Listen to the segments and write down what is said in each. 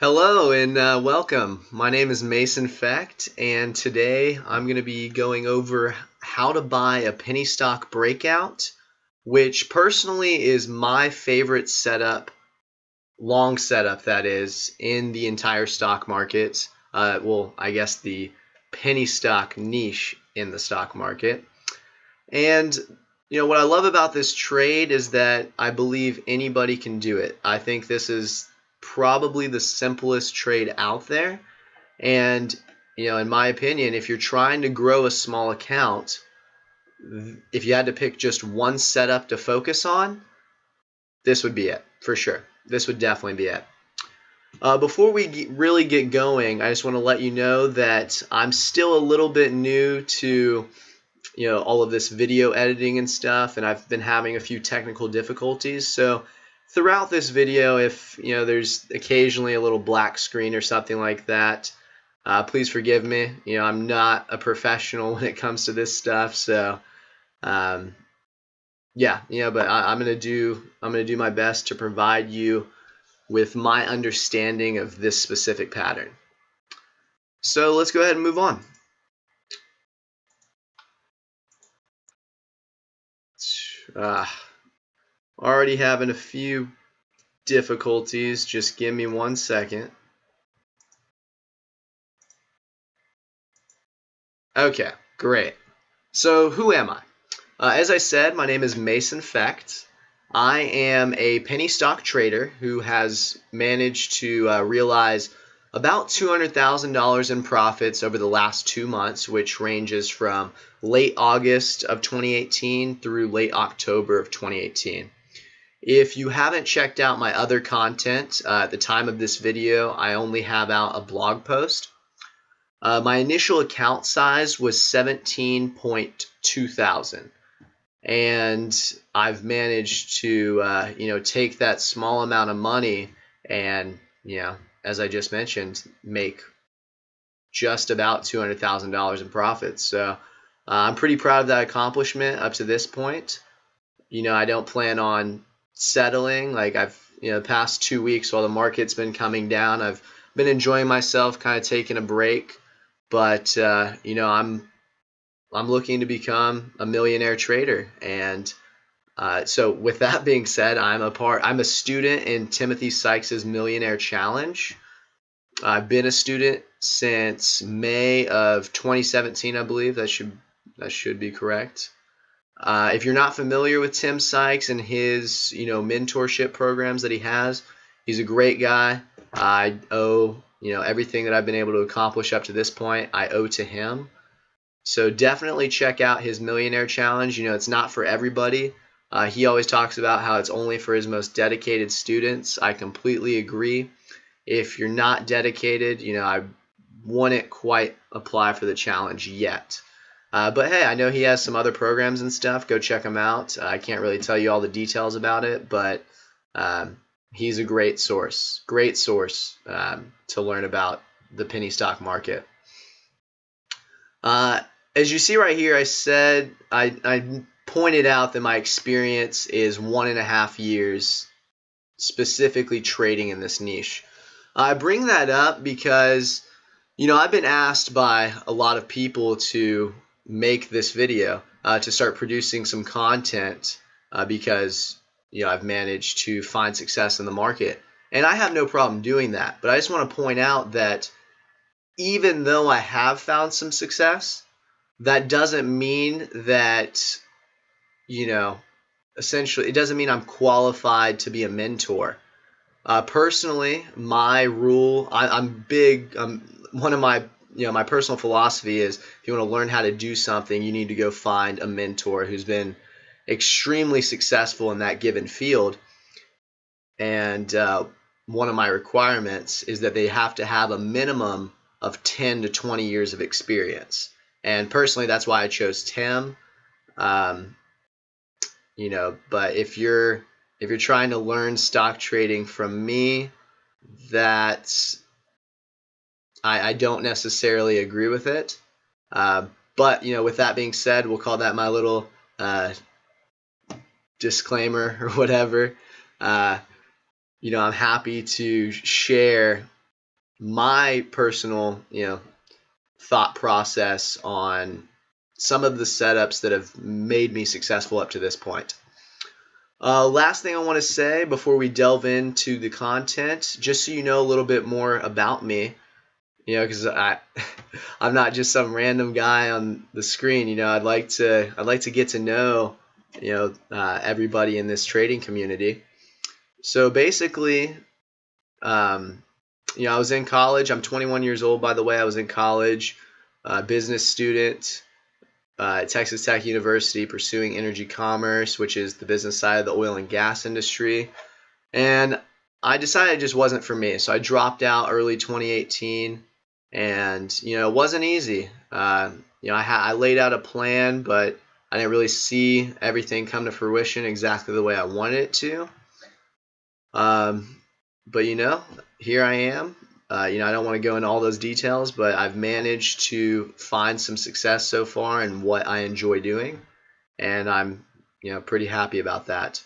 Hello and welcome. My name is Mason Fecht, and today I'm going to be going over how to buy a penny stock breakout, which personally is my favorite setup, long setup that is, in the entire stock market. Well, I guess the penny stock niche in the stock market. And what I love about this trade is that I believe anybody can do it. I think this is probably the simplest trade out there. And in my opinion, if you're trying to grow a small account, if you had to pick just one setup to focus on, this would be it for sure. This would definitely be it. Before we really get going, I just want to let you know that I'm still a little bit new to all of this video editing and stuff, and I've been having a few technical difficulties. So throughout this video, if there's occasionally a little black screen or something like that, please forgive me. I'm not a professional when it comes to this stuff, so yeah, but I'm gonna do my best to provide you with my understanding of this specific pattern. So let's go ahead and move on. Already having a few difficulties. Just give me 1 second. Okay, great. So who am I? As I said, my name is Mason Fecht. I am a penny stock trader who has managed to realize about $200,000 in profits over the last 2 months, which ranges from late August of 2018 through late October of 2018. If you haven't checked out my other content, at the time of this video, I only have out a blog post. My initial account size was 17.2 thousand. And I've managed to, take that small amount of money and, as I just mentioned, make just about $200,000 in profits. So I'm pretty proud of that accomplishment up to this point. I don't plan on settling. Like the past 2 weeks while the market's been coming down, I've been enjoying myself, kind of taking a break. But, I'm looking to become a millionaire trader. And so with that being said, I'm a student in Tim Sykes' Millionaire Challenge. I've been a student since May of 2017, I believe. That should be correct. If you're not familiar with Tim Sykes and his, mentorship programs that he has, he's a great guy. I owe, everything that I've been able to accomplish up to this point, I owe to him. So definitely check out his Millionaire Challenge. It's not for everybody. He always talks about how it's only for his most dedicated students. I completely agree. If you're not dedicated, I wouldn't quite apply for the challenge yet. But hey, I know he has some other programs and stuff. Go check him out. I can't really tell you all the details about it, but he's a great source to learn about the penny stock market. As you see right here, I said I pointed out that my experience is 1.5 years specifically trading in this niche. I bring that up because I've been asked by a lot of people to make this video, to start producing some content, because I've managed to find success in the market, and I have no problem doing that. But I just want to point out that even though I have found some success, that doesn't mean that, essentially, it doesn't mean I'm qualified to be a mentor. Personally, my rule, I'm big, one of my, my personal philosophy is if you want to learn how to do something, you need to go find a mentor who's been extremely successful in that given field. And one of my requirements is that they have to have a minimum of 10 to 20 years of experience. And personally, that's why I chose Tim. But if you're trying to learn stock trading from me, that's I don't necessarily agree with it. But with that being said, we'll call that my little disclaimer or whatever. I'm happy to share my personal, thought process on some of the setups that have made me successful up to this point. Last thing I want to say before we delve into the content, just so you know a little bit more about me, because I'm not just some random guy on the screen. I'd like to get to know, everybody in this trading community. So basically, I was in college. I'm 21 years old, by the way. I was in college, business student at Texas Tech University, pursuing energy commerce, which is the business side of the oil and gas industry. And I decided it just wasn't for me. So I dropped out early 2018, and it wasn't easy. I laid out a plan, but I didn't really see everything come to fruition exactly the way I wanted it to. But here I am. I don't want to go into all those details, but I've managed to find some success so far in what I enjoy doing, and I'm pretty happy about that.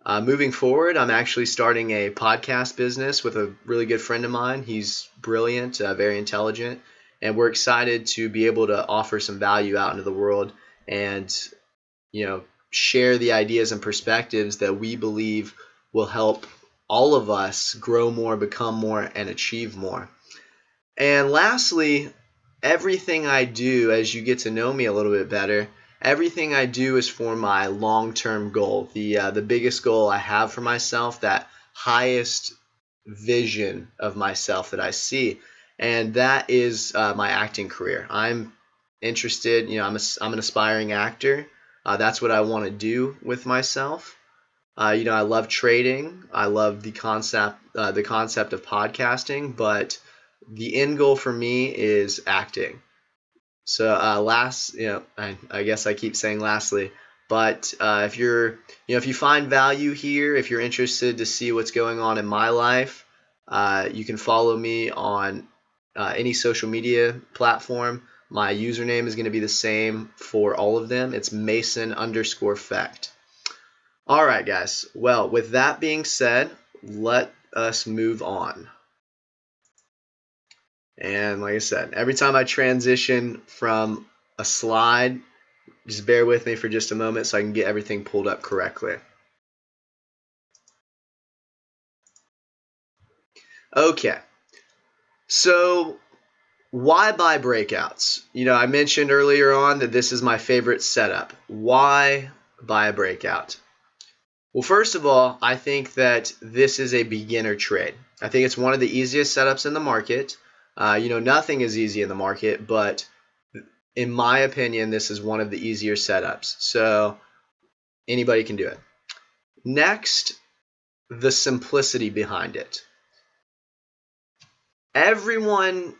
Moving forward, I'm actually starting a podcast business with a really good friend of mine. He's brilliant, very intelligent, and we're excited to be able to offer some value out into the world and share the ideas and perspectives that we believe will help all of us grow more, become more, and achieve more. And lastly, everything I do, as you get to know me a little bit better, everything I do is for my long-term goal, the biggest goal I have for myself, that highest vision of myself that I see, and that is my acting career. I'm interested, I'm an aspiring actor. That's what I want to do with myself. I love trading. I love the concept of podcasting, but the end goal for me is acting. So I guess I keep saying lastly, but if you find value here, if you're interested to see what's going on in my life, you can follow me on any social media platform. My username is going to be the same for all of them. It's Mason_Fecht. All right, guys. Well, with that being said, let us move on. And like I said, every time I transition from a slide, just bear with me for just a moment so I can get everything pulled up correctly. Okay. So why buy breakouts? I mentioned earlier on that this is my favorite setup. Why buy a breakout? Well, first of all, I think that this is a beginner trade. I think it's one of the easiest setups in the market. Nothing is easy in the market, but in my opinion, this is one of the easier setups. So anybody can do it. Next, the simplicity behind it. Everyone,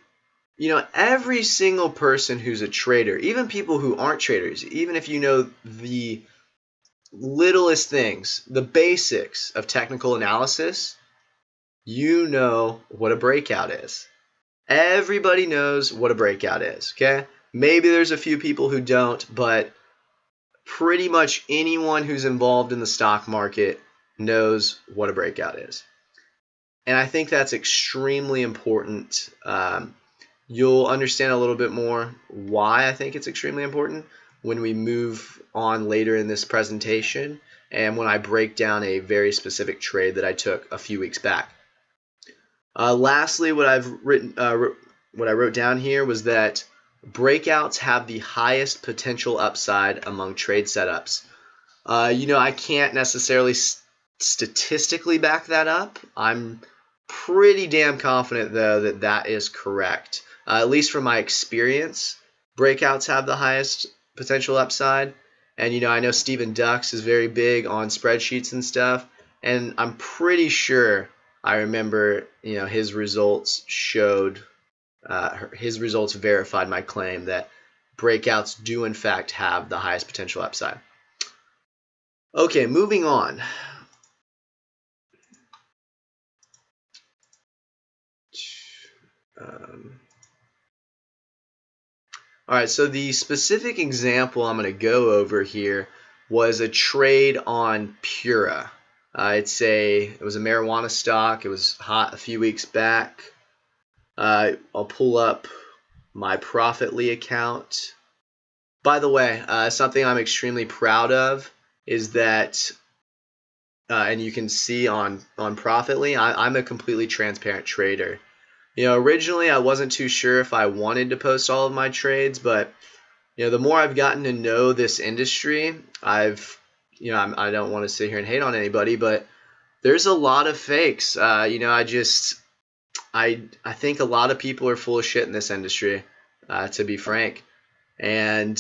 every single person who's a trader, even people who aren't traders, even if you know the littlest things, the basics of technical analysis, you know what a breakout is. Everybody knows what a breakout is, okay? Maybe there's a few people who don't, but pretty much anyone who's involved in the stock market knows what a breakout is. And I think that's extremely important. You'll understand a little bit more why I think it's extremely important when we move on later in this presentation and when I break down a very specific trade that I took a few weeks back. Lastly, what I wrote down here was that breakouts have the highest potential upside among trade setups. I can't necessarily statistically back that up. I'm pretty damn confident, though, that is correct. At least from my experience, breakouts have the highest potential upside. And, I know Stephen Ducks is very big on spreadsheets and stuff. And I'm pretty sure I remember, his results verified my claim that breakouts do, in fact, have the highest potential upside. Okay, moving on. All right, so the specific example I'm going to go over here was a trade on Pura. It was a marijuana stock. It was hot a few weeks back. I'll pull up my Profitly account. By the way, something I'm extremely proud of is that, and you can see on Profitly, I'm a completely transparent trader. Originally I wasn't too sure if I wanted to post all of my trades, but the more I've gotten to know this industry, I don't want to sit here and hate on anybody, but there's a lot of fakes. I think a lot of people are full of shit in this industry, to be frank. And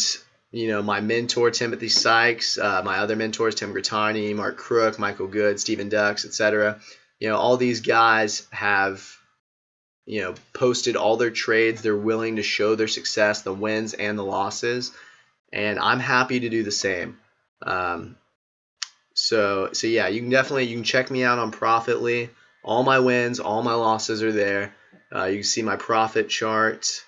my mentor Timothy Sykes, my other mentors Tim Grattani, Mark Crook, Michael Good, Stephen Dux, etc. All these guys have posted all their trades. They're willing to show their success, the wins and the losses, and I'm happy to do the same. So yeah, you can check me out on Profitly. All my wins, all my losses are there. You can see my profit chart.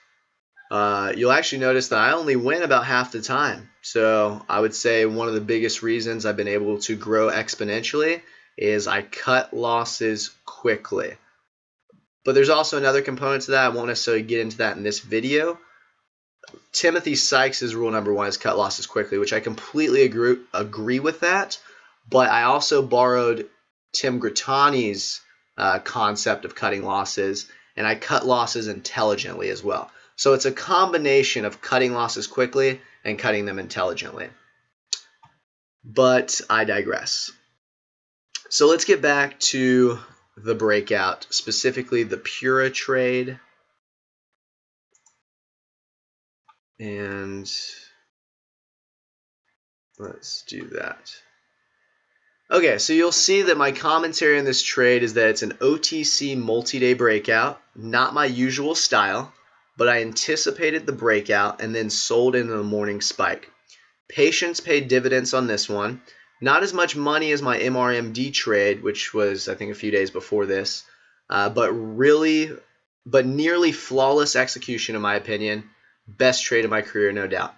You'll actually notice that I only win about half the time. So I would say one of the biggest reasons I've been able to grow exponentially is I cut losses quickly. But there's also another component to that. I won't necessarily get into that in this video. Timothy Sykes' rule number one is cut losses quickly, which I completely agree with that. But I also borrowed Tim Grattani's concept of cutting losses, and I cut losses intelligently as well. So it's a combination of cutting losses quickly and cutting them intelligently. But I digress. So let's get back to the breakout, specifically the Pura trade. And let's do that. Okay, so you'll see that my commentary on this trade is that it's an OTC multi-day breakout, not my usual style, but I anticipated the breakout and then sold into the morning spike. Patience paid dividends on this one. Not as much money as my MRMD trade, which was, I think, a few days before this, but nearly flawless execution in my opinion. Best trade of my career, no doubt.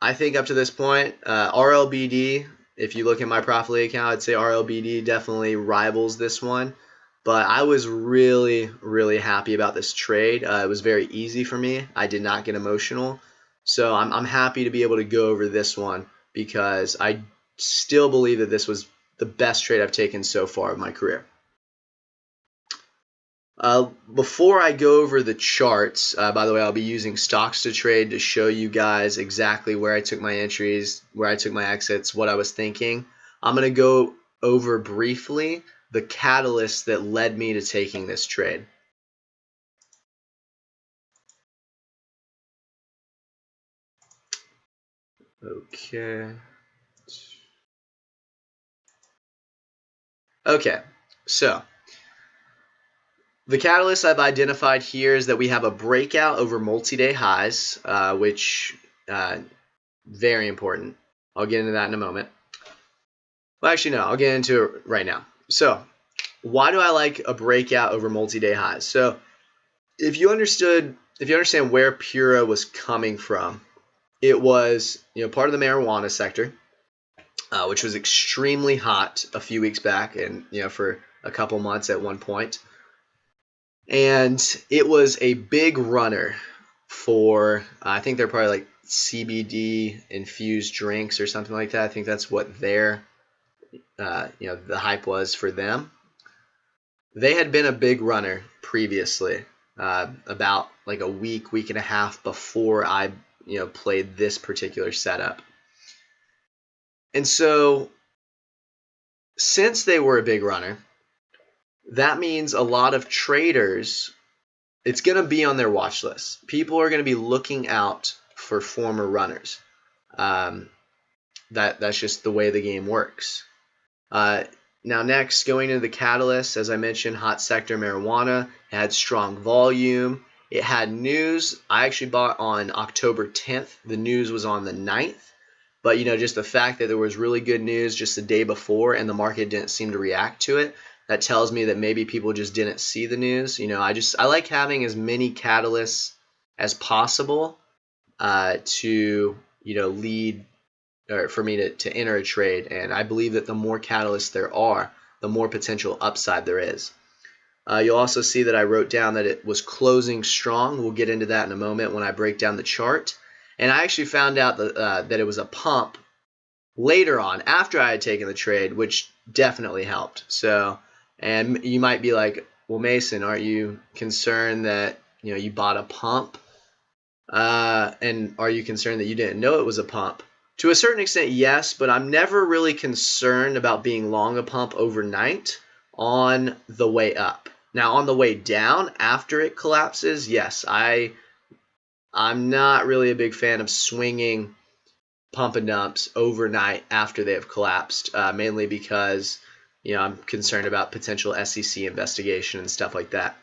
I think up to this point, RLBD, if you look at my Profitly account, I'd say RLBD definitely rivals this one. But I was really, really happy about this trade. It was very easy for me. I did not get emotional. So I'm happy to be able to go over this one because I still believe that this was the best trade I've taken so far of my career. Before I go over the charts, by the way, I'll be using stocks to trade to show you guys exactly where I took my entries, where I took my exits, what I was thinking. I'm going to go over briefly the catalyst that led me to taking this trade. Okay, so the catalyst I've identified here is that we have a breakout over multi-day highs, which very important. I'll get into that in a moment. Well, actually, no, I'll get into it right now. So why do I like a breakout over multi-day highs? So if you understand where Pura was coming from, it was part of the marijuana sector, which was extremely hot a few weeks back, and for a couple months at one point. And it was a big runner for, I think they're probably like CBD infused drinks or something like that. I think that's what their, the hype was for them. They had been a big runner previously, about like a week and a half before I, played this particular setup. And so since they were a big runner, that means a lot of traders, it's going to be on their watch list. People are going to be looking out for former runners. That's just the way the game works. Now next, going into the catalyst, as I mentioned, hot sector marijuana. It had strong volume. It had news. I actually bought on October 10th. The news was on the 9th. But, just the fact that there was really good news just the day before and the market didn't seem to react to it, that tells me that maybe people just didn't see the news. I like having as many catalysts as possible to, lead, or for me to enter a trade. And I believe that the more catalysts there are, the more potential upside there is. You'll also see that I wrote down that it was closing strong. We'll get into that in a moment when I break down the chart. And I actually found out that it was a pump later on after I had taken the trade, which definitely helped. So, and you might be like, well, Mason, aren't you concerned that you bought a pump? And are you concerned that you didn't know it was a pump? To a certain extent, yes, but I'm never really concerned about being long a pump overnight on the way up. Now, on the way down after it collapses, yes, I'm not really a big fan of swinging pump and dumps overnight after they have collapsed, mainly because I'm concerned about potential SEC investigation and stuff like that.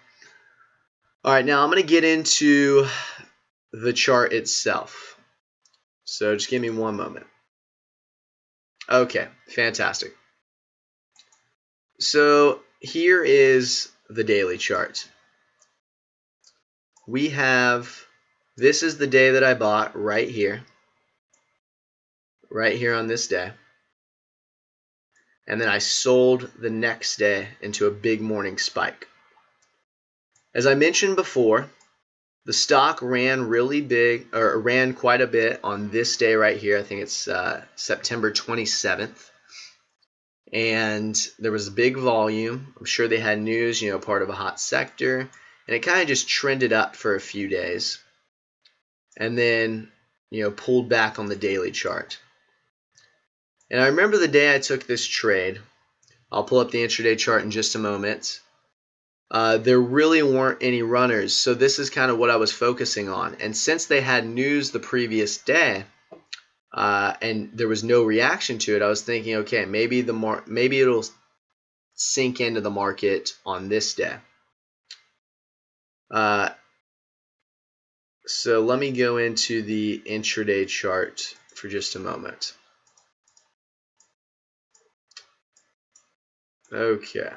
All right, now I'm going to get into the chart itself. So just give me one moment. Okay, fantastic. So here is the daily chart. We have, this is the day that I bought right here on this day. And then I sold the next day into a big morning spike. As I mentioned before, the stock ran really big, or ran quite a bit on this day right here. I think it's September 27th. And there was a big volume. I'm sure they had news, part of a hot sector. And it kind of just trended up for a few days. And then, pulled back on the daily chart. And I remember the day I took this trade. I'll pull up the intraday chart in just a moment. There really weren't any runners, so this is kind of what I was focusing on. And since they had news the previous day, and there was no reaction to it, I was thinking, okay, maybe it'll sink into the market on this day. So let me go into the intraday chart for just a moment. Okay.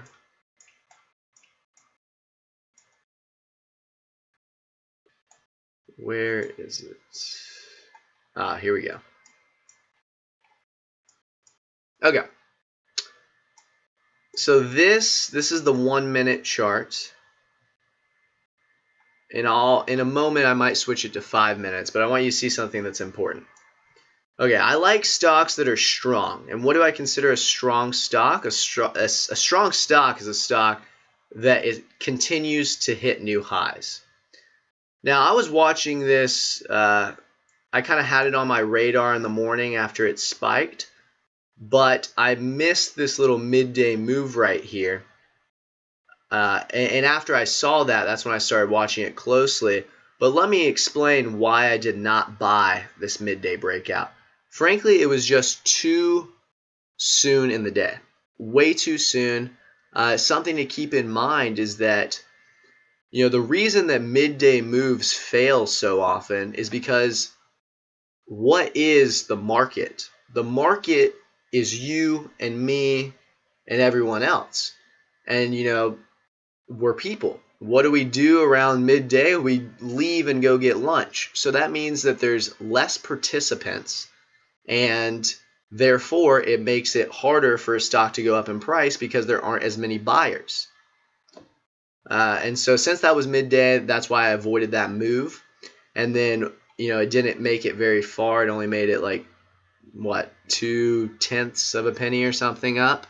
Where is it? Here we go. Okay. So this is the 1 minute chart. In a moment I might switch it to 5 minutes, but I want you to see something that's important. Okay, I like stocks that are strong. And what do I consider a strong stock? A strong stock is a stock that continues to hit new highs. Now, I was watching this, I kind of had it on my radar in the morning after it spiked, but I missed this little midday move right here. And after I saw that, that's when I started watching it closely. But let me explain why I did not buy this midday breakout. Frankly, it was just too soon in the day. Way too soon. Something to keep in mind is that the reason that midday moves fail so often is because what is the market? The market is you and me and everyone else. And, we're people. What do we do around midday? We leave and go get lunch. So that means that there's less participants, and therefore it makes it harder for a stock to go up in price because there aren't as many buyers. And so since that was midday, that's why I avoided that move. And then, it didn't make it very far. It only made it like, 0.2 of a penny or something up.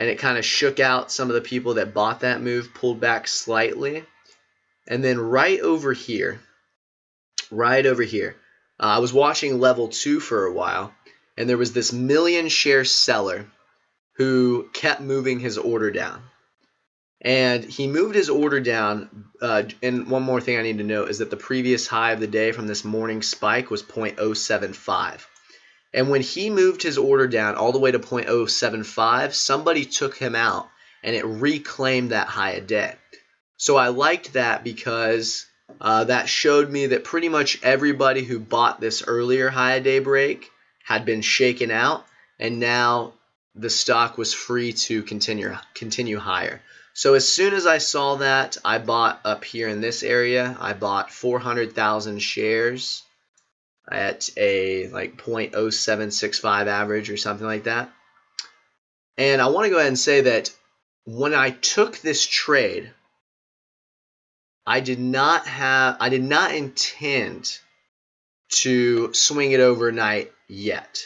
And it kind of shook out some of the people that bought that move, pulled back slightly. And then right over here, I was watching level 2 for a while, and there was this million share seller who kept moving his order down. And he moved his order down, and one more thing I need to note is that the previous high of the day from this morning spike was 0.075. And when he moved his order down all the way to 0.075, somebody took him out, and it reclaimed that high a day. So I liked that because that showed me that pretty much everybody who bought this earlier high a day break had been shaken out, and now the stock was free to continue higher. So as soon as I saw that, I bought up here in this area. I bought 400,000 shares at a 0.0765 average or something like that. And I want to go ahead and say that when I took this trade, I did not intend to swing it overnight yet.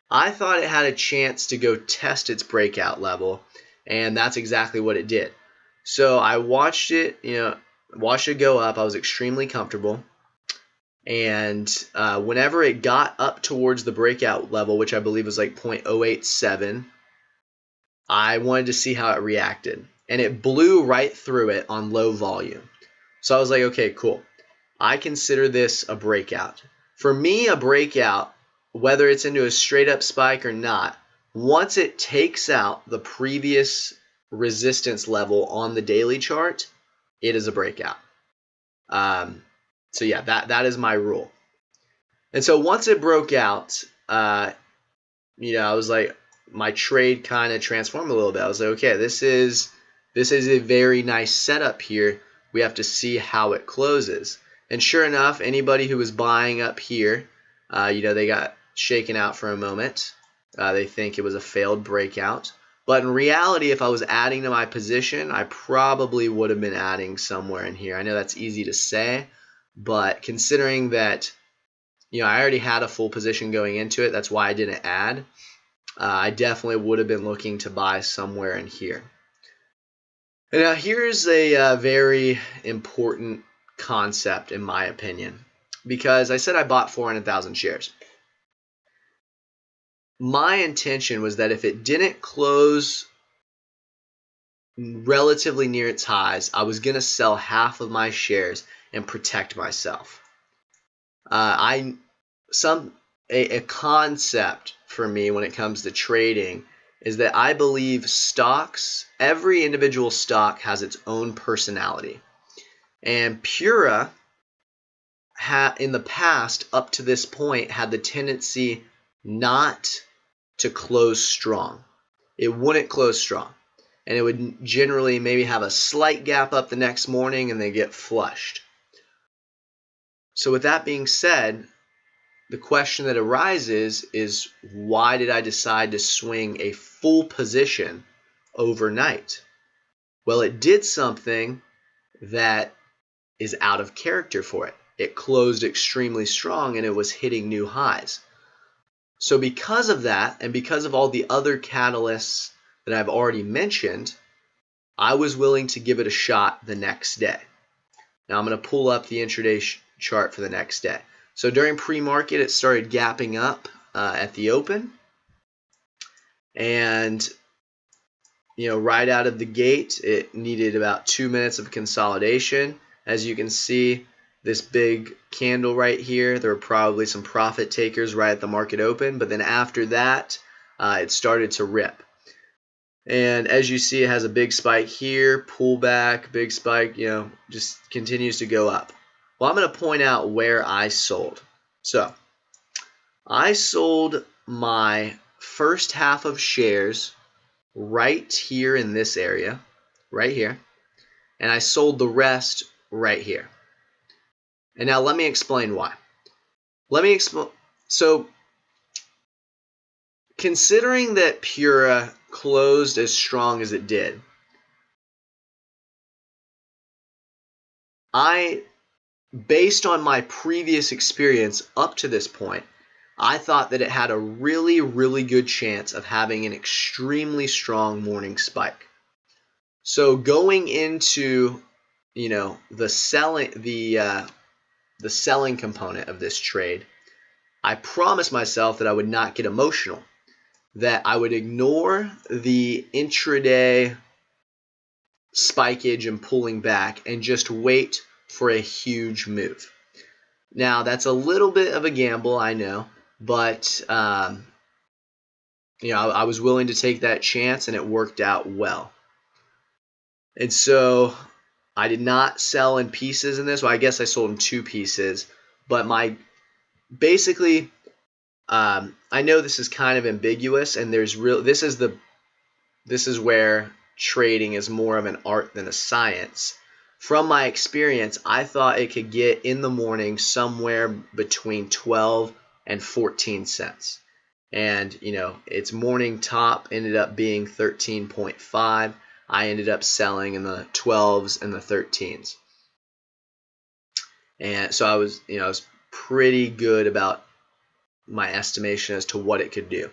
I thought it had a chance to go test its breakout level, and that's exactly what it did. So I watched it, watched it go up. I was extremely comfortable. And whenever it got up towards the breakout level, which I believe was like 0.087, I wanted to see how it reacted. And it blew right through it on low volume. So I was like, okay, cool. I consider this a breakout. For me, a breakout, whether it's into a straight up spike or not, once it takes out the previous resistance level on the daily chart, it is a breakout. So yeah, that is my rule. And so once it broke out, I was like, my trade kind of transformed a little bit. I was like, okay, this is a very nice setup here. We have to see how it closes. And sure enough, anybody who was buying up here, they got shaken out for a moment. They think it was a failed breakout. But in reality, if I was adding to my position, I probably would have been adding somewhere in here. I know that's easy to say, but considering that, I already had a full position going into it, that's why I didn't add. I definitely would have been looking to buy somewhere in here. And now here's a very important concept in my opinion, because I said I bought 400,000 shares. My intention was that if it didn't close relatively near its highs, I was going to sell half of my shares and protect myself. A concept for me when it comes to trading is that I believe stocks, every individual stock has its own personality. And Pura in the past, up to this point, had the tendency not to close strong. It wouldn't close strong. And it would generally maybe have a slight gap up the next morning and then get flushed. So with that being said, the question that arises is, why did I decide to swing a full position overnight? Well, it did something that is out of character for it. It closed extremely strong and it was hitting new highs. So because of that, and because of all the other catalysts that I've already mentioned, I was willing to give it a shot the next day. Now I'm going to pull up the intraday chart for the next day. So during pre-market, it started gapping up at the open. And, right out of the gate, it needed about 2 minutes of consolidation. As you can see, this big candle right here, there were probably some profit takers right at the market open. But then after that, it started to rip. And as you see, it has a big spike here, pullback, big spike, just continues to go up. Well, I'm going to point out where I sold. So I sold my first half of shares right here in this area, right here. And I sold the rest right here. And now let me explain why. So considering that Pura closed as strong as it did, based on my previous experience up to this point, I thought that it had a really, really good chance of having an extremely strong morning spike. So going into, the selling component of this trade, I promised myself that I would not get emotional, that I would ignore the intraday spikeage and pulling back and just wait for a huge move. Now, that's a little bit of a gamble, I know, but I was willing to take that chance and it worked out well. And so I did not sell in pieces in this. Well, I guess I sold in 2 pieces, but basically, I know this is kind of ambiguous, and this is where trading is more of an art than a science. From my experience, I thought it could get in the morning somewhere between 12 and 14 cents. And, its morning top ended up being 13.5. I ended up selling in the 12s and the 13s. And so I was pretty good about my estimation as to what it could do.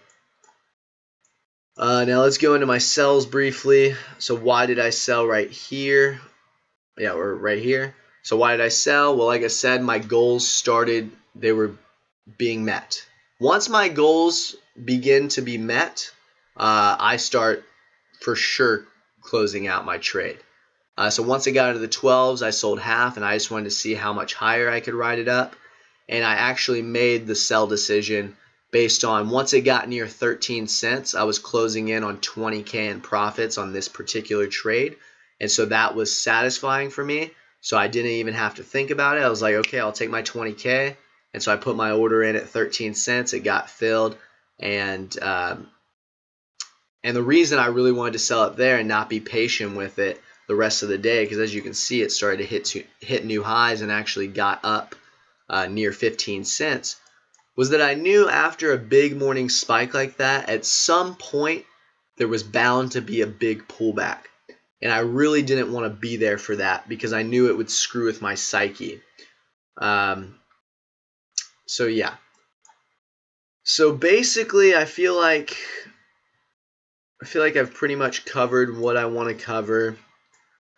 Now let's go into my sells briefly. So why did I sell right here? Yeah, or right here. So why did I sell? Well, like I said, my goals they were being met. Once my goals begin to be met, I start for sure closing out my trade. So once it got into the 12s, I sold half, and I just wanted to see how much higher I could ride it up. And I actually made the sell decision based on once it got near 13 cents, I was closing in on 20K in profits on this particular trade. And so that was satisfying for me. So I didn't even have to think about it. I was like, okay, I'll take my 20K. And so I put my order in at 13 cents. It got filled. And the reason I really wanted to sell it there and not be patient with it the rest of the day, because as you can see, it started to hit new highs and actually got up near 15 cents, was that I knew after a big morning spike like that, at some point there was bound to be a big pullback. And I really didn't want to be there for that because I knew it would screw with my psyche. So yeah. So basically, I feel like I've pretty much covered what I want to cover.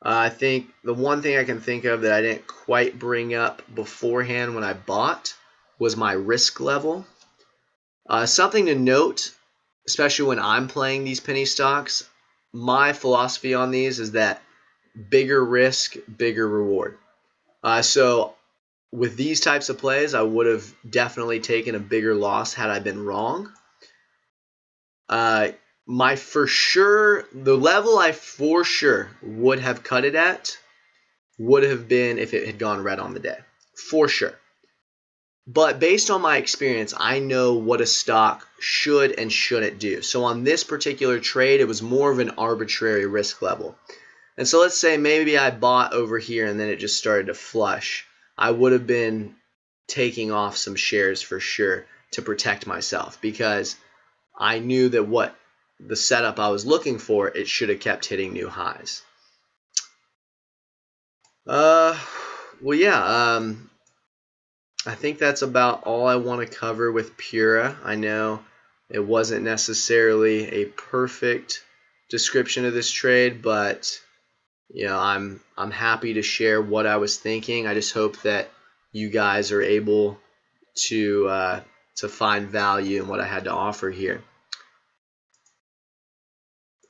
I think the one thing I can think of that I didn't quite bring up beforehand when I bought was my risk level. Something to note, especially when I'm playing these penny stocks, my philosophy on these is that bigger risk, bigger reward. So with these types of plays, I would have definitely taken a bigger loss had I been wrong. The level I for sure would have cut it at would have been if it had gone red on the day, for sure. But based on my experience, I know what a stock should and shouldn't do. So on this particular trade, it was more of an arbitrary risk level. And so let's say maybe I bought over here and then it just started to flush. I would have been taking off some shares for sure to protect myself because I knew that what the setup I was looking for, it should have kept hitting new highs. Well, yeah, I think that's about all I want to cover with Pura. I know it wasn't necessarily a perfect description of this trade, but I'm happy to share what I was thinking. I just hope that you guys are able to find value in what I had to offer here.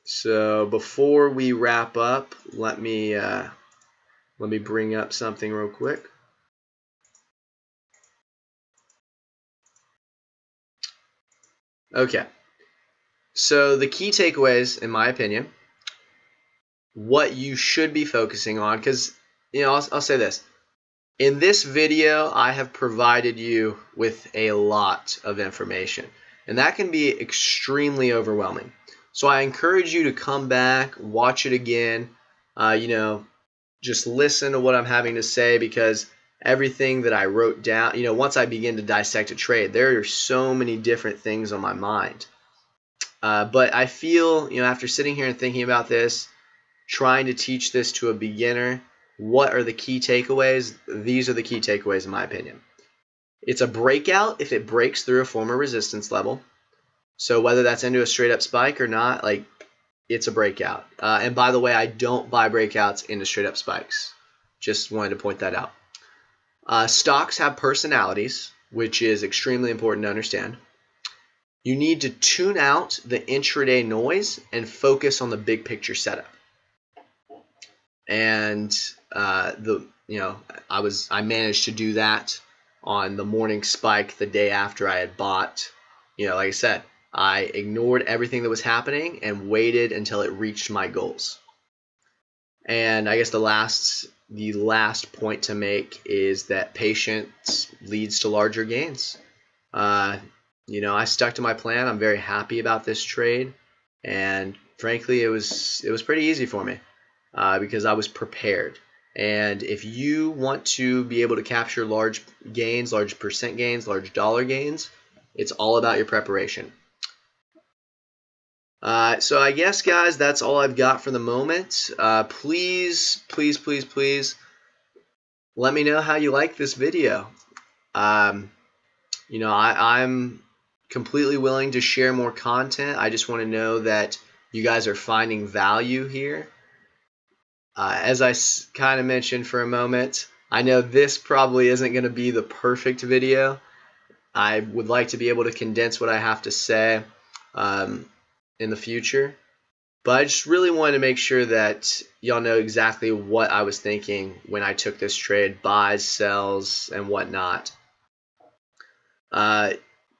So before we wrap up, let me bring up something real quick. Okay. So the key takeaways, in my opinion, what you should be focusing on, because I'll say this. In this video, I have provided you with a lot of information, and that can be extremely overwhelming. So I encourage you to come back, watch it again, just listen to what I'm having to say, because everything that I wrote down, once I begin to dissect a trade, there are so many different things on my mind. But I feel, after sitting here and thinking about this, trying to teach this to a beginner, what are the key takeaways? These are the key takeaways in my opinion. It's a breakout if it breaks through a former resistance level. So whether that's into a straight up spike or not, it's a breakout. And by the way, I don't buy breakouts into straight up spikes. Just wanted to point that out. Stocks have personalities, which is extremely important to understand. You need to tune out the intraday noise and focus on the big picture setup. And I managed to do that on the morning spike the day after I had bought. Like I said, I ignored everything that was happening and waited until it reached my goals. And I guess the last point to make is that patience leads to larger gains. I stuck to my plan. I'm very happy about this trade, and frankly, it was pretty easy for me because I was prepared. And if you want to be able to capture large gains, large percent gains, large dollar gains, it's all about your preparation. So I guess, guys, that's all I've got for the moment. Please, please, please, please let me know how you like this video. I'm completely willing to share more content. I just want to know that you guys are finding value here. As I kind of mentioned for a moment, I know this probably isn't going to be the perfect video. I would like to be able to condense what I have to say in the future. But I just really wanted to make sure that y'all know exactly what I was thinking when I took this trade, buys, sells, and whatnot.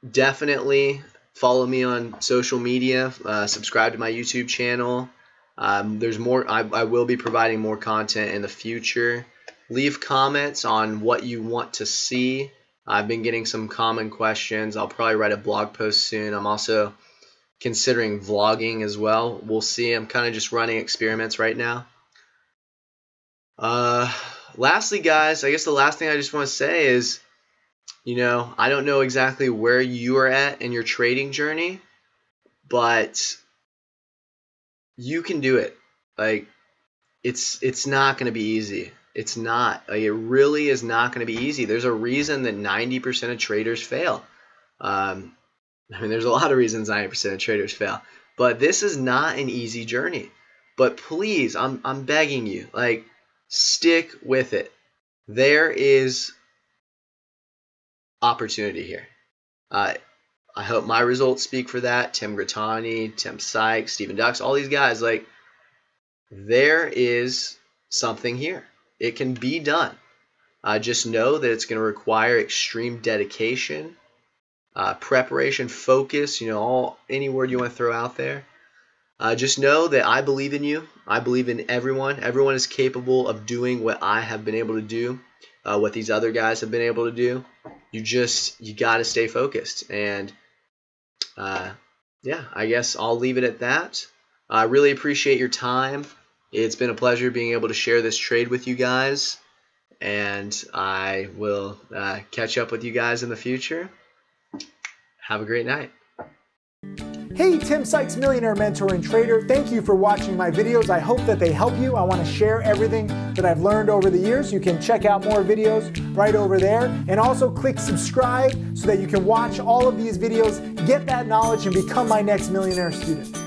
Definitely follow me on social media, subscribe to my YouTube channel. There's more. I will be providing more content in the future. Leave comments on what you want to see. I've been getting some common questions. I'll probably write a blog post soon. I'm also considering vlogging as well. We'll see. I'm kind of just running experiments right now. Lastly, guys, I guess the last thing I just want to say is, I don't know exactly where you are at in your trading journey, but you can do it. Like, it's not going to be easy. It's not. Like, it really is not going to be easy. There's a reason that 90% of traders fail. There's a lot of reasons 90% of traders fail, but this is not an easy journey. But please, I'm begging you, like, stick with it. There is opportunity here. I hope my results speak for that. Tim Grattani, Tim Sykes, Stephen Ducks, all these guys, like, there is something here. It can be done. Just know that it's going to require extreme dedication, preparation, focus, any word you want to throw out there. Just know that I believe in you. I believe in everyone. Everyone is capable of doing what I have been able to do, what these other guys have been able to do. You got to stay focused. And yeah, I guess I'll leave it at that. I really appreciate your time. It's been a pleasure being able to share this trade with you guys. And I will catch up with you guys in the future. Have a great night. Hey, Tim Sykes, Millionaire Mentor and Trader. Thank you for watching my videos. I hope that they help you. I want to share everything that I've learned over the years. You can check out more videos right over there. And also click subscribe so that you can watch all of these videos, get that knowledge, and become my next millionaire student.